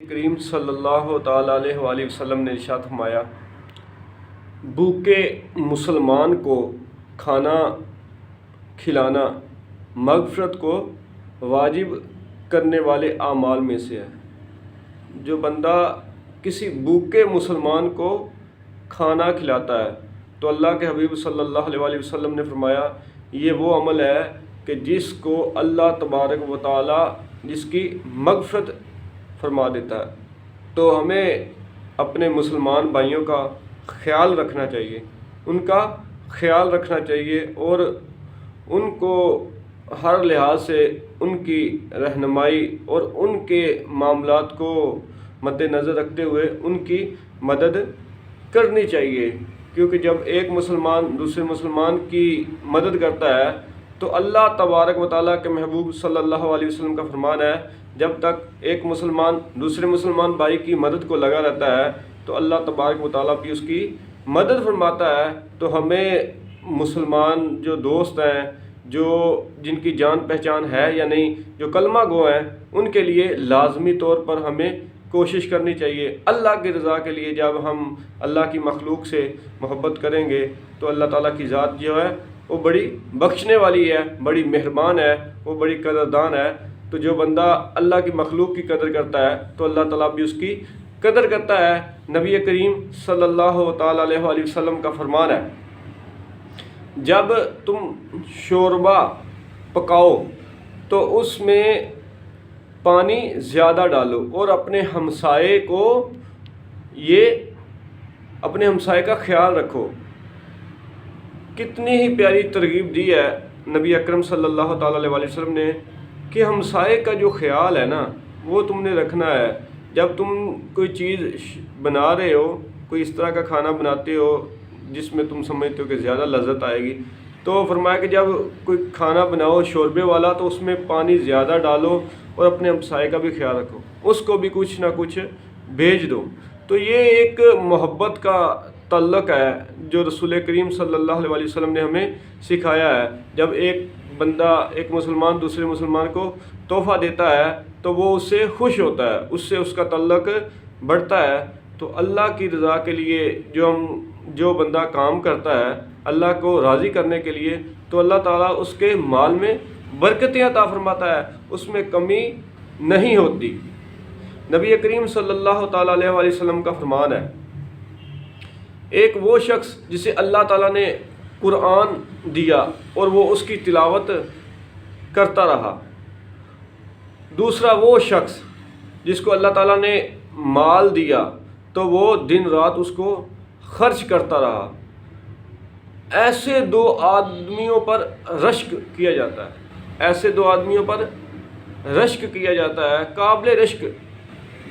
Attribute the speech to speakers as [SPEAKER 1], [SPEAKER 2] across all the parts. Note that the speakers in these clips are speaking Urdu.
[SPEAKER 1] کریم صلی اللہ تعالیٰ علیہ وآلہ وسلم نے ارشاد فرمایا، بھوکے مسلمان کو کھانا کھلانا مغفرت کو واجب کرنے والے اعمال میں سے ہے۔ جو بندہ کسی بھوکے مسلمان کو کھانا کھلاتا ہے تو اللہ کے حبیب صلی اللہ علیہ وآلہ وسلم نے فرمایا یہ وہ عمل ہے کہ جس کو اللہ تبارک و تعالی جس کی مغفرت فرما دیتا ہے۔ تو ہمیں اپنے مسلمان بھائیوں کا خیال رکھنا چاہیے، ان کا خیال رکھنا چاہیے اور ان کو ہر لحاظ سے ان کی رہنمائی اور ان کے معاملات کو مد نظر رکھتے ہوئے ان کی مدد کرنی چاہیے، کیونکہ جب ایک مسلمان دوسرے مسلمان کی مدد کرتا ہے تو اللہ تبارک و تعالیٰ کے محبوب صلی اللہ علیہ وسلم کا فرمان ہے، جب تک ایک مسلمان دوسرے مسلمان بھائی کی مدد کو لگا رہتا ہے تو اللہ تبارک و تعالیٰ بھی اس کی مدد فرماتا ہے۔ تو ہمیں مسلمان جو دوست ہیں، جو جن کی جان پہچان ہے یا نہیں، جو کلمہ گو ہیں، ان کے لیے لازمی طور پر ہمیں کوشش کرنی چاہیے۔ اللہ کی رضا کے لیے جب ہم اللہ کی مخلوق سے محبت کریں گے تو اللہ تعالیٰ کی ذات جو ہے وہ بڑی بخشنے والی ہے، بڑی مہربان ہے، وہ بڑی قدردان ہے۔ تو جو بندہ اللہ کی مخلوق کی قدر کرتا ہے تو اللہ تعالیٰ بھی اس کی قدر کرتا ہے۔ نبی کریم صلی اللہ تعالیٰ علیہ وآلہ وسلم کا فرمان ہے، جب تم شوربہ پکاؤ تو اس میں پانی زیادہ ڈالو اور اپنے ہمسائے کا خیال رکھو۔ کتنی ہی پیاری ترغیب دی ہے نبی اکرم صلی اللہ تعالیٰ علیہ وسلم نے کہ ہمسائے کا جو خیال ہے نا وہ تم نے رکھنا ہے۔ جب تم کوئی چیز بنا رہے ہو، کوئی اس طرح کا کھانا بناتے ہو جس میں تم سمجھتے ہو کہ زیادہ لذت آئے گی، تو فرمایا کہ جب کوئی کھانا بناؤ شوربے والا تو اس میں پانی زیادہ ڈالو اور اپنے ہمسائے کا بھی خیال رکھو، اس کو بھی کچھ نہ کچھ بھیج دو۔ تو یہ ایک محبت کا تعلق ہے جو رسول کریم صلی اللہ علیہ وسلم نے ہمیں سکھایا ہے۔ جب ایک بندہ ایک مسلمان دوسرے مسلمان کو تحفہ دیتا ہے تو وہ اس سے خوش ہوتا ہے، اس سے اس کا تعلق بڑھتا ہے۔ تو اللہ کی رضا کے لیے جو بندہ کام کرتا ہے اللہ کو راضی کرنے کے لیے، تو اللہ تعالیٰ اس کے مال میں برکتیں عطا فرماتا ہے، اس میں کمی نہیں ہوتی۔ نبی کریم صلی اللہ تعالیٰ علیہ وآلہ وسلم کا فرمان ہے، ایک وہ شخص جسے اللہ تعالیٰ نے قرآن دیا اور وہ اس کی تلاوت کرتا رہا، دوسرا وہ شخص جس کو اللہ تعالیٰ نے مال دیا تو وہ دن رات اس کو خرچ کرتا رہا۔ ایسے دو آدمیوں پر رشک کیا جاتا ہے، ایسے دو آدمیوں پر رشک کیا جاتا ہے، قابل رشک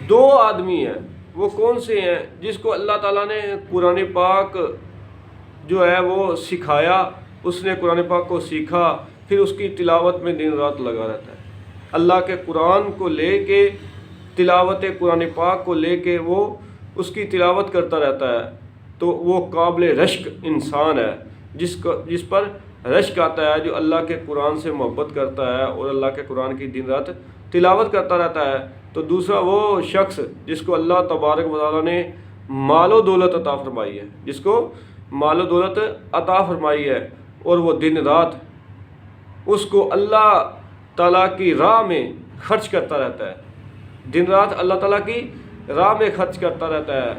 [SPEAKER 1] دو آدمی ہیں۔ وہ کون سے ہیں؟ جس کو اللہ تعالیٰ نے قرآن پاک جو ہے وہ سکھایا، اس نے قرآن پاک کو سیکھا، پھر اس کی تلاوت میں دن رات لگا رہتا ہے۔ اللہ کے قرآن کو لے کے، تلاوت قرآن پاک کو لے کے وہ اس کی تلاوت کرتا رہتا ہے، تو وہ قابل رشک انسان ہے، جس پر رشک آتا ہے، جو اللہ کے قرآن سے محبت کرتا ہے اور اللہ کے قرآن کی دن رات تلاوت کرتا رہتا ہے۔ تو دوسرا وہ شخص جس کو اللہ تبارک و تعالیٰ نے مال و دولت عطا فرمائی ہے، جس کو مال و دولت عطا فرمائی ہے اور وہ دن رات اس کو اللہ تعالیٰ کی راہ میں خرچ کرتا رہتا ہے، دن رات اللہ تعالیٰ کی راہ میں خرچ کرتا رہتا ہے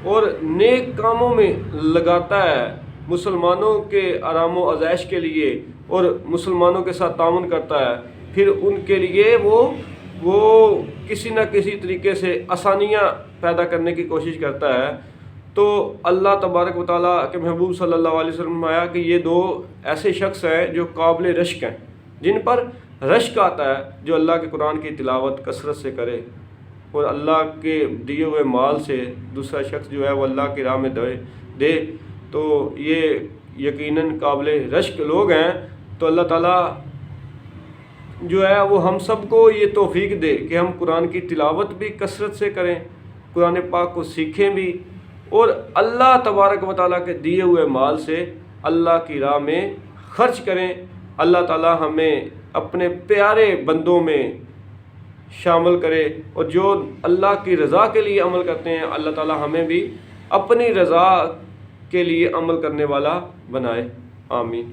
[SPEAKER 1] اور نیک کاموں میں لگاتا ہے، مسلمانوں کے آرام و عیش کے لیے اور مسلمانوں کے ساتھ تعاون کرتا ہے، پھر ان کے لیے وہ کسی نہ کسی طریقے سے آسانیاں پیدا کرنے کی کوشش کرتا ہے۔ تو اللہ تبارک و تعالیٰ کے محبوب صلی اللہ علیہ وسلم نے آیا کہ یہ دو ایسے شخص ہیں جو قابل رشک ہیں، جن پر رشک آتا ہے، جو اللہ کے قرآن کی تلاوت کثرت سے کرے اور اللہ کے دیے ہوئے مال سے دوسرا شخص جو ہے وہ اللہ کی راہ میں دے، تو یہ یقیناً قابل رشک لوگ ہیں۔ تو اللہ تعالیٰ جو ہے وہ ہم سب کو یہ توفیق دے کہ ہم قرآن کی تلاوت بھی کثرت سے کریں، قرآن پاک کو سیکھیں بھی، اور اللہ تبارک و تعالیٰ کے دیے ہوئے مال سے اللہ کی راہ میں خرچ کریں۔ اللہ تعالیٰ ہمیں اپنے پیارے بندوں میں شامل کرے، اور جو اللہ کی رضا کے لیے عمل کرتے ہیں اللہ تعالی ہمیں بھی اپنی رضا کے لیے عمل کرنے والا بنائے۔ آمین۔